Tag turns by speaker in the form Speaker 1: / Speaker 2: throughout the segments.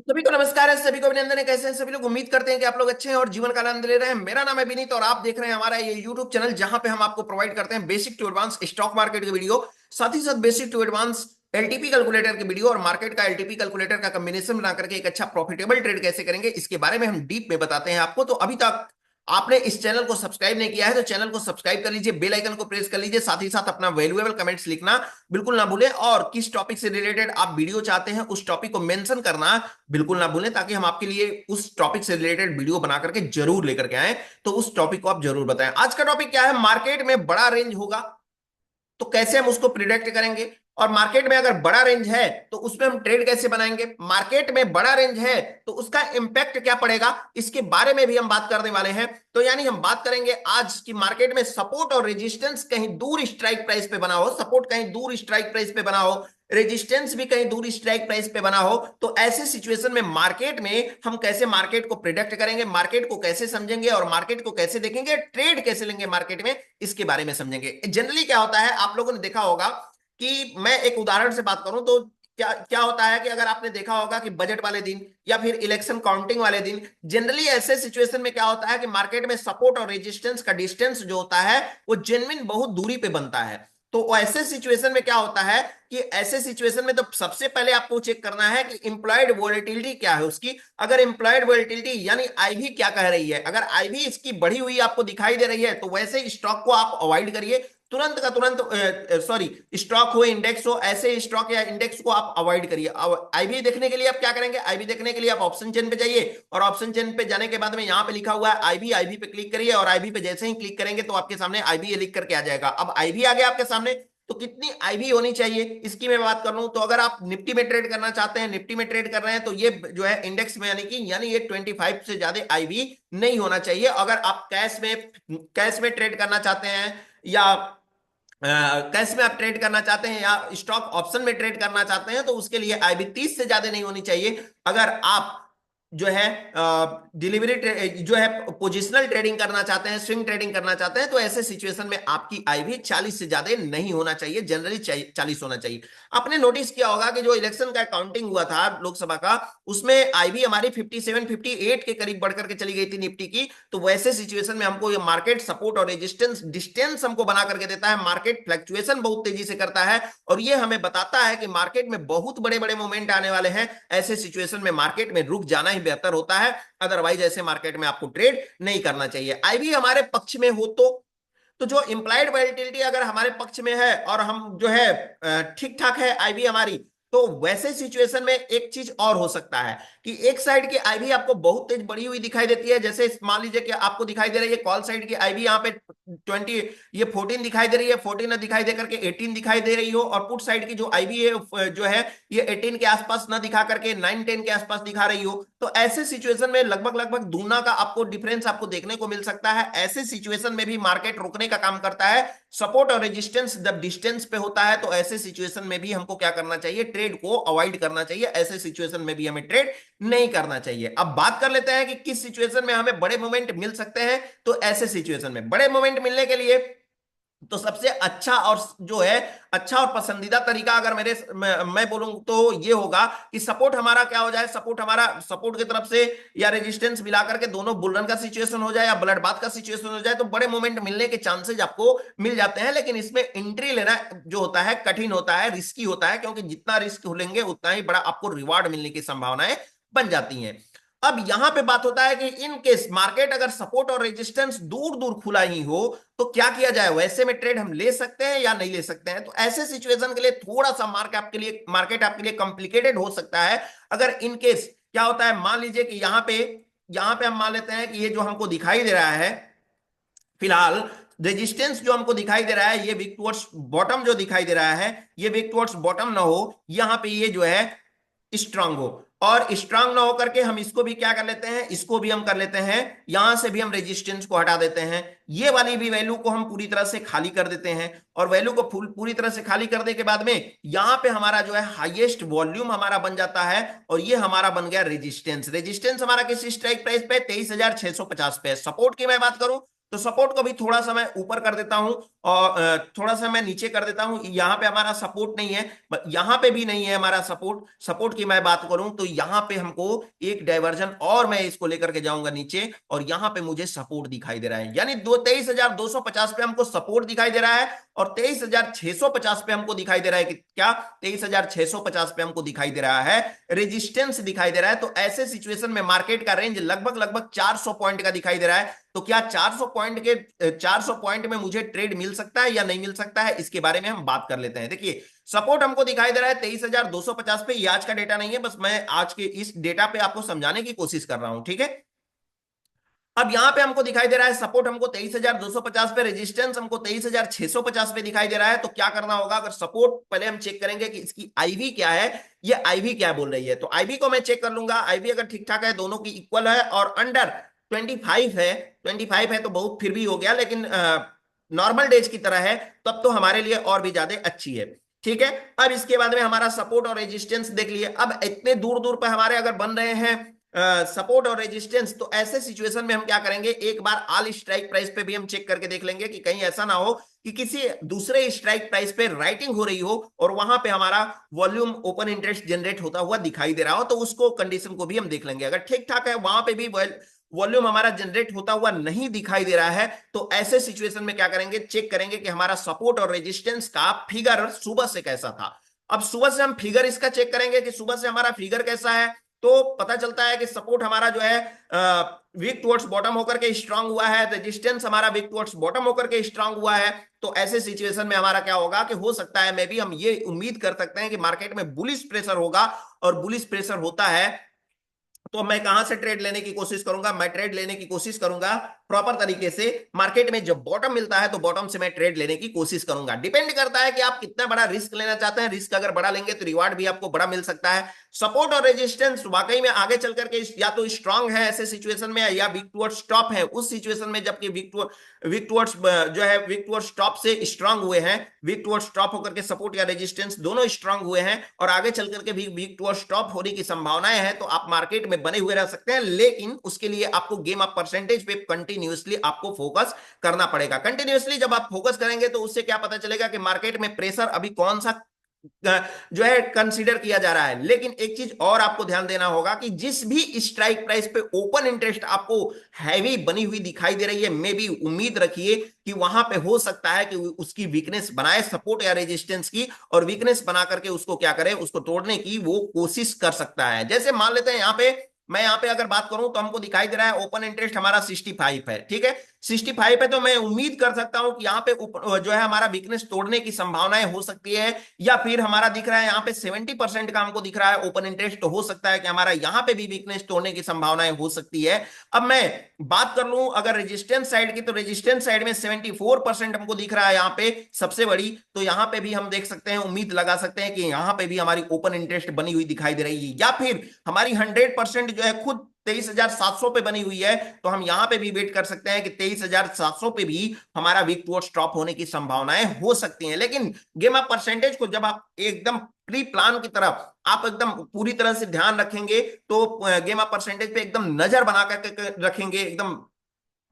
Speaker 1: सभी को नमस्कार है, सभी को अभिनंदन है। कैसे हैं सभी लोग? उम्मीद करते हैं कि आप लोग अच्छे हैं और जीवन का आनंद ले रहे हैं। मेरा नाम है विनीत और आप देख रहे हैं हमारा ये यूट्यूब चैनल, जहां पे हम आपको प्रोवाइड करते हैं basic to advance stock market की वीडियो, साथ ही साथ basic to advance LTP calculator की वीडियो और मार्केट का एलटीपी कैलकुलेटर का कॉम्बिनेशन बना करके एक अच्छा प्रॉफिटेबल ट्रेड कैसे करेंगे इसके बारे में हम डीप में बताते हैं आपको। तो अभी तक आपने इस चैनल को सब्सक्राइब नहीं किया है तो चैनल को सब्सक्राइब कर लीजिए, बेल आइकन को प्रेस कर लीजिए, साथ ही साथ अपना वैल्यूएबल कमेंट्स लिखना बिल्कुल ना भूलें और किस टॉपिक से रिलेटेड आप वीडियो चाहते हैं उस टॉपिक को मेंशन करना बिल्कुल ना भूलें, ताकि हम आपके लिए उस टॉपिक से रिलेटेड वीडियो बना करके जरूर लेकर के आए। तो उस टॉपिक को आप जरूर बताएं। आज का टॉपिक क्या है? मार्केट में बड़ा रेंज होगा तो कैसे हम उसको प्रिडिक्ट करेंगे, और मार्केट में अगर बड़ा रेंज है तो उसमें हम ट्रेड कैसे बनाएंगे। मार्केट में बड़ा रेंज है तो उसका इंपैक्ट क्या पड़ेगा, इसके बारे में भी हम बात करने वाले हैं। तो यानी हम बात करेंगे आज की मार्केट में सपोर्ट और रेजिस्टेंस कहीं दूर स्ट्राइक प्राइस पे बना हो, सपोर्ट कहीं दूर स्ट्राइक प्राइस पे बना हो, रेजिस्टेंस भी कहीं दूर स्ट्राइक प्राइस पे बना हो। तो ऐसे सिचुएशन में मार्केट में हम कैसे मार्केट को प्रिडिक्ट करेंगे, मार्केट को कैसे समझेंगे और मार्केट को कैसे देखेंगे, ट्रेड कैसे लेंगे मार्केट में, इसके बारे में समझेंगे। जनरली क्या होता है, आप लोगों ने देखा होगा कि मैं एक उदाहरण से बात करूं तो क्या क्या होता है कि अगर आपने देखा होगा कि बजट वाले दिन या फिर इलेक्शन काउंटिंग वाले दिन, जनरली ऐसे सिचुएशन में क्या होता है कि मार्केट में सपोर्ट और रेजिस्टेंस का डिस्टेंस जो होता है वो जेन्युइन बहुत दूरी पे बनता है। तो ऐसे सिचुएशन में क्या होता है कि ऐसे सिचुएशन में तो सबसे पहले आपको चेक करना है कि इंप्लॉयड वोलेटिलिटी क्या है उसकी। अगर इंप्लॉयड वोलेटिलिटी यानी आईवी क्या कह रही है, अगर आईवी इसकी बढ़ी हुई आपको दिखाई दे रही है तो वैसे स्टॉक को आप अवॉइड करिए, तुरंत का तुरंत। सॉरी, स्टॉक हो इंडेक्स हो, ऐसे स्टॉक या इंडेक्स को आप अवॉइड करिए। आईबी देखने के लिए आप क्या करेंगे, आईबी देखने के लिए आप ऑप्शन चेन पे जाइए और ऑप्शन चेन पे जाने के बाद में यहाँ पे लिखा हुआ है आईबी, आईबी पे क्लिक करिए और आईबी पे जैसे ही क्लिक करेंगे तो आपके सामने आईबी लिख करके आ जाएगा। अब आईबी आ गया आपके सामने, तो कितनी आईबी होनी चाहिए इसकी मैं बात कर लूं तो अगर आप निफ्टी में ट्रेड करना चाहते हैं, निफ्टी में ट्रेड कर रहे हैं, तो ये जो है इंडेक्स में यानी ये 25 से ज्यादा आईबी नहीं होना चाहिए। अगर आप कैश में ट्रेड करना चाहते हैं या कैश में आप ट्रेड करना चाहते हैं या स्टॉक ऑप्शन में ट्रेड करना चाहते हैं तो उसके लिए आईबी 30 से ज्यादा नहीं होनी चाहिए। अगर आप जो है डिलीवरी जो है पोजिशनल ट्रेडिंग करना चाहते हैं, स्विंग ट्रेडिंग करना चाहते हैं, तो ऐसे सिचुएशन में आपकी आईबी 40 से ज्यादा नहीं होना चाहिए, जनरली 40 होना चाहिए। आपने नोटिस किया होगा कि जो इलेक्शन का काउंटिंग हुआ था लोकसभा का, उसमें आईबी हमारी 57 58 के करीब बढ़ करके चली गई थी निफ्टी की। तो वैसे सिचुएशन में हमको ये मार्केट सपोर्ट और रेजिस्टेंस डिस्टेंस हमको बना करके देता है। मार्केट फ्लक्चुएशन बहुत तेजी से करता है और ये हमें बताता है कि मार्केट में बहुत बड़े बड़े मूवमेंट आने वाले हैं। ऐसे सिचुएशन में मार्केट में रुक जाना ही बेहतर होता है, अदरवाइज ऐसे मार्केट में आपको ट्रेड नहीं करना चाहिए। आईबी हमारे पक्ष में हो तो जो इंप्लाइड वैलिडिटी अगर हमारे पक्ष में है और हम जो है ठीक ठाक है आईबी हमारी, तो वैसे सिचुएशन में एक चीज और हो सकता है कि एक साइड की आईबी आपको बहुत तेज बढ़ी हुई दिखाई देती है। जैसे मान लीजिए कि आपको दिखाई दे रही है कॉल साइड की आईबी यहाँ पे 20, ये 14 दिखाई दे रही है, 14 दिखाई दे करके 18 दिखाई दे रही हो, और पुट साइड की जो आईबी है जो है ये 18 के आसपास ना दिखा करके 9-10 के आसपास दिखा रही हो, तो ऐसे सिचुएशन में लगभग लगभग दूना का आपको डिफरेंस आपको देखने को मिल सकता है। ऐसे सिचुएशन में भी मार्केट रुकने का काम करता है। सपोर्ट और रेजिस्टेंस जब डिस्टेंस पे होता है तो ऐसे सिचुएशन में भी हमको क्या करना चाहिए, ट्रेड को अवॉइड करना चाहिए। ऐसे सिचुएशन में भी हमें ट्रेड नहीं करना चाहिए। अब बात कर लेते हैं कि किस सिचुएशन में हमें बड़े मोमेंट मिल सकते हैं। तो ऐसे सिचुएशन में बड़े मोमेंट मिलने के लिए तो सबसे अच्छा और जो है अच्छा और पसंदीदा तरीका अगर मैं बोलूं तो ये होगा कि सपोर्ट हमारा क्या हो जाए, सपोर्ट हमारा सपोर्ट की तरफ से या रेजिस्टेंस मिला करके दोनों बुल रन का सिचुएशन हो जाए या ब्लड बाथ का सिचुएशन हो जाए, तो बड़े मोमेंट मिलने के चांसेस आपको मिल जाते हैं। लेकिन इसमें एंट्री लेना जो होता है कठिन होता है, रिस्की होता है, क्योंकि जितना रिस्क लेंगे उतना ही बड़ा आपको रिवार्ड मिलने की संभावनाएं बन जाती हैं। अब यहां पे बात होता है कि इन केस मार्केट अगर सपोर्ट और रेजिस्टेंस दूर दूर खुला ही हो तो क्या किया जाए, वैसे में ट्रेड हम ले सकते हैं या नहीं ले सकते हैं। तो ऐसे सिचुएशन के लिए थोड़ा सा मार्केट आपके लिए कॉम्प्लिकेटेड हो सकता है। अगर इन केस क्या होता है, मान लीजिए कि यहां पे हम मान लेते हैं कि ये जो हमको दिखाई दे रहा है फिलहाल, रेजिस्टेंस जो हमको दिखाई दे रहा है ये वीक टुवर्ड्स बॉटम जो दिखाई दे रहा है, ये वीक टुवर्ड्स बॉटम ना हो, यहां पे ये जो है स्ट्रांग हो, और स्ट्रांग ना होकर के हम इसको भी क्या कर लेते हैं, इसको भी हम कर लेते हैं, यहां से भी हम रेजिस्टेंस को हटा देते हैं, ये वाली भी वैल्यू को हम पूरी तरह से खाली कर देते हैं। और वैल्यू को पूरी तरह से खाली करने के बाद में यहां पे हमारा जो है हाईएस्ट वॉल्यूम हमारा बन जाता है और ये हमारा बन गया रेजिस्टेंस। रेजिस्टेंस हमारा किस स्ट्राइक प्राइस पे, 23,650 पे। सपोर्ट की मैं बात करूं तो सपोर्ट को भी थोड़ा सा मैं ऊपर कर देता हूं और थोड़ा सा मैं नीचे कर देता हूं। यहां पे हमारा सपोर्ट नहीं है, यहां पे भी नहीं है हमारा सपोर्ट। सपोर्ट की मैं बात करूं तो यहां पे हमको एक डाइवर्जन और मैं इसको लेकर के जाऊंगा नीचे, और यहां पे मुझे सपोर्ट दिखाई दे रहा है, यानी 23,250 पे हमको सपोर्ट दिखाई दे रहा है, और 23,650 पे हमको दिखाई दे रहा है कि क्या, 23,650 पे हमको दिखाई दे रहा है रेजिस्टेंस दिखाई दे रहा है। तो ऐसे सिचुएशन में मार्केट का रेंज लगभग लगभग 400 पॉइंट का दिखाई दे रहा है। तो क्या 400 पॉइंट में मुझे ट्रेड मिल सकता है या नहीं मिल सकता है, इसके बारे में हम बात कर लेते हैं। देखिए सपोर्ट हमको दिखाई दे रहा है 23,250 पे, ये आज का डेटा नहीं है, बस मैं आज के इस डेटा पे आपको समझाने की कोशिश कर रहा हूं, ठीक है। अब यहां पे हमको दिखाई दे रहा है सपोर्ट हमको 23,250 पे, रेजिस्टेंस हमको 23,650 पे दिखाई दे रहा है। तो क्या करना होगा, अगर सपोर्ट पहले हम चेक करेंगे कि इसकी आईवी क्या है, ये आईवी क्या बोल रही है। तो आईवी को मैं चेक कर लूंगा, आईवी अगर ठीक ठाक है, दोनों की इक्वल है और अंडर 25 है, 25 है तो बहुत फिर भी हो गया, लेकिन नॉर्मल डेज की तरह है, तब तो हमारे लिए और भी ज्यादा अच्छी है, ठीक है। अब इसके बाद में हमारा सपोर्ट और रेजिस्टेंस देख लिए। अब इतने दूर दूर पर हमारे अगर बन रहे हैं सपोर्ट और रेजिस्टेंस, तो ऐसे सिचुएशन में हम क्या करेंगे, एक बार ऑल स्ट्राइक प्राइस पे भी हम चेक करके देख लेंगे कि कहीं ऐसा ना हो कि किसी दूसरे स्ट्राइक प्राइस पे राइटिंग हो रही हो और वहां पे हमारा वॉल्यूम ओपन इंटरेस्ट जनरेट होता हुआ दिखाई दे रहा हो, तो उसको कंडीशन को भी हम देख लेंगे। अगर ठीक ठाक है, वहां पे भी वॉल्यूम हमारा जनरेट होता हुआ नहीं दिखाई दे रहा है, तो ऐसे सिचुएशन में क्या करेंगे, चेक करेंगे कि हमारा सपोर्ट और रेजिस्टेंस का फिगर सुबह से कैसा था। अब सुबह से हम फिगर इसका चेक करेंगे कि सुबह से हमारा फिगर कैसा है। तो पता चलता है कि सपोर्ट हमारा जो है वीक टुवर्ड्स बॉटम होकर के स्ट्रांग हुआ है, रेजिस्टेंस हमारा वीक टुवर्ड्स बॉटम होकर के स्ट्रांग हुआ है। तो ऐसे सिचुएशन में हमारा क्या होगा कि हो सकता है, मे भी हम ये उम्मीद कर सकते हैं कि मार्केट में बुलिश प्रेशर होगा, और बुलिश प्रेशर होता है तो मैं कहां से ट्रेड लेने की कोशिश करूंगा, मैं ट्रेड लेने की कोशिश करूंगा प्रॉपर तरीके से। मार्केट में जब बॉटम मिलता है तो बॉटम से मैं ट्रेड लेने की कोशिश करूंगा। डिपेंड करता है कि आप कितना बड़ा रिस्क लेना चाहते हैं, रिस्क अगर बड़ा लेंगे तो रिवार्ड भी आपको बड़ा मिल सकता है। सपोर्ट और रेजिस्टेंस वाकई में आगे चल करके या तो स्ट्रांग है ऐसे सिचुएशन में, या वीक टुवर्ड्स टॉप है उस सिचुएशन में, जबकि वीक टुवर्ड्स जो है वीक टुवर्ड्स टॉप से स्ट्रांग हुए हैं, वीक टुवर्ड्स टॉप होकर के सपोर्ट या रेजिस्टेंस दोनों स्ट्रांग हुए हैं, और आगे चल करके भी वीक टुवर्ड्स टॉप होने की संभावनाएं हैं। तो आप मार्केट में बने हुए रह सकते हैं, लेकिन उसके लिए आपको गेम ऑफ परसेंटेज पे कंटिन्यूअसली आपको फोकस करना पड़ेगा। कंटिन्यूअसली जब आप फोकस करेंगे तो उससे क्या पता चलेगा कि मार्केट में प्रेशर अभी कौन सा जो है कंसीडर किया जा रहा है। लेकिन एक चीज और आपको ध्यान देना होगा कि जिस भी स्ट्राइक प्राइस पे ओपन इंटरेस्ट आपको हैवी बनी हुई दिखाई दे रही है, मे भी उम्मीद रखिए कि वहां पे हो सकता है कि उसकी वीकनेस बनाए सपोर्ट या रेजिस्टेंस की, और वीकनेस बना करके उसको क्या करे, उसको तोड़ने की वो कोशिश कर सकता है। जैसे मान लेते हैं मैं यहाँ पे अगर बात करूं तो हमको दिखाई दे रहा है ओपन इंटरेस्ट हमारा 65 है, ठीक है, 65 है। तो मैं उम्मीद कर सकता हूं कि यहाँ पे जो है हमारा वीकनेस तोड़ने की संभावनाएं हो सकती है, या फिर हमारा दिख रहा है यहाँ पे 70% का हमको दिख रहा है ओपन इंटरेस्ट, तो हो सकता है कि हमारा यहाँ पे भी वीकनेस तोड़ने की संभावनाएं हो सकती है। अब मैं बात कर लूं अगर रेजिस्टेंस साइड की, तो रेजिस्टेंस साइड में 74% हमको दिख रहा है यहाँ पे सबसे बड़ी। तो यहाँ पे भी हम देख सकते हैं, उम्मीद लगा सकते हैं कि यहाँ पे भी हमारी ओपन इंटरेस्ट बनी हुई दिखाई दे रही है, या फिर हमारी 100% जो है खुद 23,700 पे बनी हुई है। तो हम यहां पे भी वेट कर सकते हैं कि 23,700 पे भी हमारा वीक टुवर्ड्स ड्रॉप होने की संभावनाएं हो सकती हैं। लेकिन गेम ऑफ परसेंटेज को जब आप एकदम प्री प्लान की तरफ आप एकदम पूरी तरह से ध्यान रखेंगे, तो गेम ऑफ परसेंटेज पे एकदम नजर बना करके रखेंगे, एकदम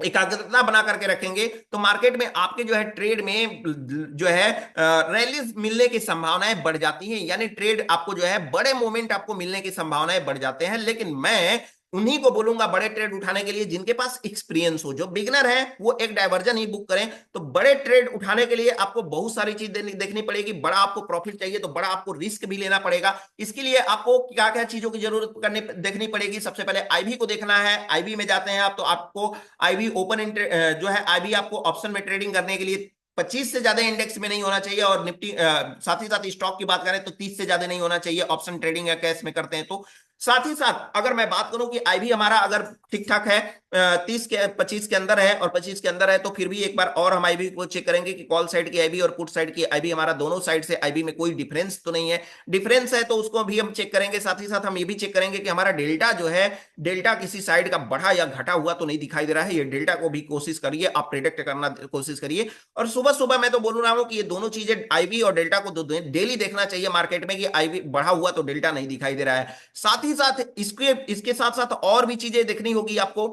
Speaker 1: एकाग्रता बना करके रखेंगे, तो मार्केट में आपके जो है ट्रेड में जो है रैलीज मिलने की संभावनाएं बढ़ जाती हैं, यानी ट्रेड आपको जो है बड़े मोमेंट आपको मिलने की संभावनाएं बढ़ जाते हैं। लेकिन मैं उन्हीं को बोलूंगा बड़े ट्रेड उठाने के लिए जिनके पास एक्सपीरियंस हो। जो बिगनर है वो एक डाइवर्जन ही बुक करें। तो बड़े ट्रेड उठाने के लिए आपको बहुत सारी चीज देखनी पड़ेगी। बड़ा आपको प्रॉफिट चाहिए तो बड़ा आपको रिस्क भी लेना पड़ेगा। इसके लिए आपको क्या क्या चीजों की जरूरत करने देखनी पड़ेगी। सबसे पहले आईवी को देखना है। आईवी में जाते हैं आप तो आपको आईवी जो है आईवी आपको ऑप्शन में ट्रेडिंग करने के लिए 25 से ज्यादा इंडेक्स में नहीं होना चाहिए, और निफ्टी साथ ही साथ स्टॉक की बात करें तो 30 से ज्यादा नहीं होना चाहिए ऑप्शन ट्रेडिंग या कैश में करते हैं तो। साथ ही साथ अगर मैं बात करूं कि आईवी हमारा अगर ठीक ठाक है 30 के 25 के अंदर है और 25 के अंदर है, तो फिर भी एक बार और हम आईवी को चेक करेंगे कि कॉल साइड की आईवी और पुट साइड की आईवी हमारा दोनों साइड से आईवी में कोई डिफरेंस तो नहीं है। डिफरेंस है तो उसको भी हम चेक करेंगे। साथ ही साथ हम ये भी चेक करेंगे कि हमारा डेल्टा जो है, डेल्टा किसी साइड का बढ़ा या घटा हुआ तो नहीं दिखाई दे रहा है। ये डेल्टा को भी कोशिश करिए, आप प्रिडिक्ट करना कोशिश करिए। और सुबह सुबह मैं तो बोल रहा हूं कि ये दोनों चीजें आईवी और डेल्टा को डेली देखना चाहिए मार्केट में कि आईवी बढ़ा हुआ तो डेल्टा नहीं दिखाई दे रहा है। साथ ही साथ इसके साथ साथ और भी चीजें देखनी होगी आपको।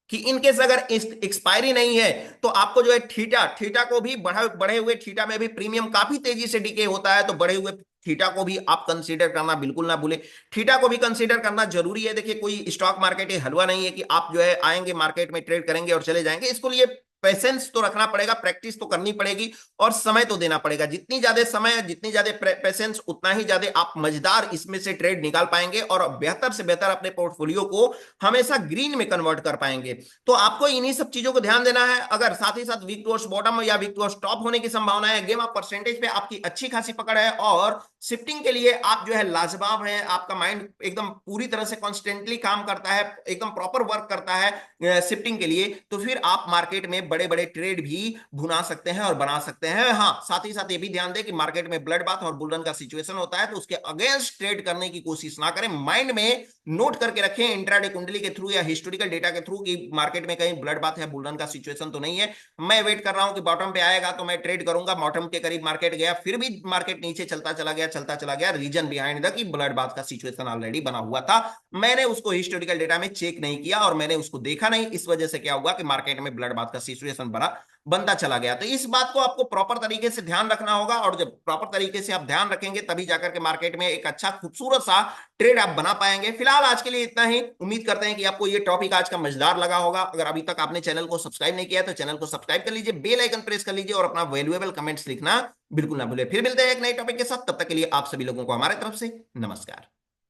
Speaker 1: कि इनकेस अगर एक्सपायरी नहीं है तो आपको जो है थीटा थीटा को भी बढ़े हुए थीटा में भी प्रीमियम काफी तेजी से डीके होता है, तो बढ़े हुए थीटा को भी आप कंसीडर करना बिल्कुल ना भूले। थीटा को भी कंसीडर करना जरूरी है। देखिए कोई स्टॉक मार्केट ये हलवा नहीं है कि आप जो है आएंगे मार्केट में ट्रेड करेंगे और चले जाएंगे। इसको लिए पेशेंस तो रखना पड़ेगा, प्रैक्टिस तो करनी पड़ेगी और समय तो देना पड़ेगा। जितनी ज्यादा समय, जितनी ज्यादा पेशेंस, उतना ही ज्यादा आप मजेदार इसमें से ट्रेड निकाल पाएंगे और बेहतर से बेहतर अपने पोर्टफोलियो को हमेशा ग्रीन में कन्वर्ट कर पाएंगे। तो आपको इन्हीं सब चीजों को ध्यान देना है। अगर साथ ही साथ वीक टूवर्ड्स बॉटम या वीक टूवर्ड्स टॉप होने की संभावना है, गेम ऑफ परसेंटेज पे आपकी अच्छी खासी पकड़ है और शिफ्टिंग के लिए आप जो है लाजवाब है, आपका माइंड एकदम पूरी तरह से कॉन्स्टेंटली काम करता है, एकदम प्रॉपर वर्क करता है शिफ्टिंग के लिए, तो फिर आप मार्केट में बड़े बड़े ट्रेड भी भुना सकते हैं और बना सकते हैं। हाँ, साथ ही साथ ये भी ध्यान दें कि मार्केट में ब्लड बाथ और बुलरन का सिचुएशन होता है, तो उसके अगेंस्ट ट्रेड करने की कोशिश ना करें। माइंड में नोट करके रखें इंट्राडे कुंडली के थ्रू या हिस्टोरिकल डेटा के थ्रू कि मार्केट में कहीं ब्लड बाथ या बुलरन का सिचुएशन तो नहीं है। मैं वेट कर रहा हूं कि बॉटम पे आएगा तो मैं ट्रेड करूंगा। बॉटम के करीब मार्केट गया, फिर भी मार्केट नीचे चलता चला गया, चलता चला गया, रीजन बिहाइंड द कि ब्लड बाथ का सिचुएशन ऑलरेडी बना हुआ था। मैंने उसको हिस्टोरिकल डेटा में चेक नहीं किया और मैंने उसको देखा नहीं, इस वजह से क्या हुआ कि मार्केट में ब्लड बाथ का सिचुएशन बना बनता चला गया। तो इस बात को आपको प्रॉपर तरीके से ध्यान रखना होगा और जब प्रॉपर तरीके से आप ध्यान रखेंगे तभी जाकर के मार्केट में एक अच्छा खूबसूरत सा ट्रेड आप बना पाएंगे। फिलहाल आज के लिए इतना ही। उम्मीद करते हैं कि आपको ये टॉपिक आज का मजेदार लगा होगा। अगर अभी तक आपने चैनल को सब्सक्राइब नहीं किया तो चैनल को सब्सक्राइब कर लीजिए, बेल आइकन प्रेस कर लीजिए और अपना वैल्यूएबल कमेंट्स लिखना बिल्कुल ना भूले। फिर मिलते हैं एक नए टॉपिक के साथ, तब तक के लिए आप सभी लोगों को हमारे तरफ से नमस्कार।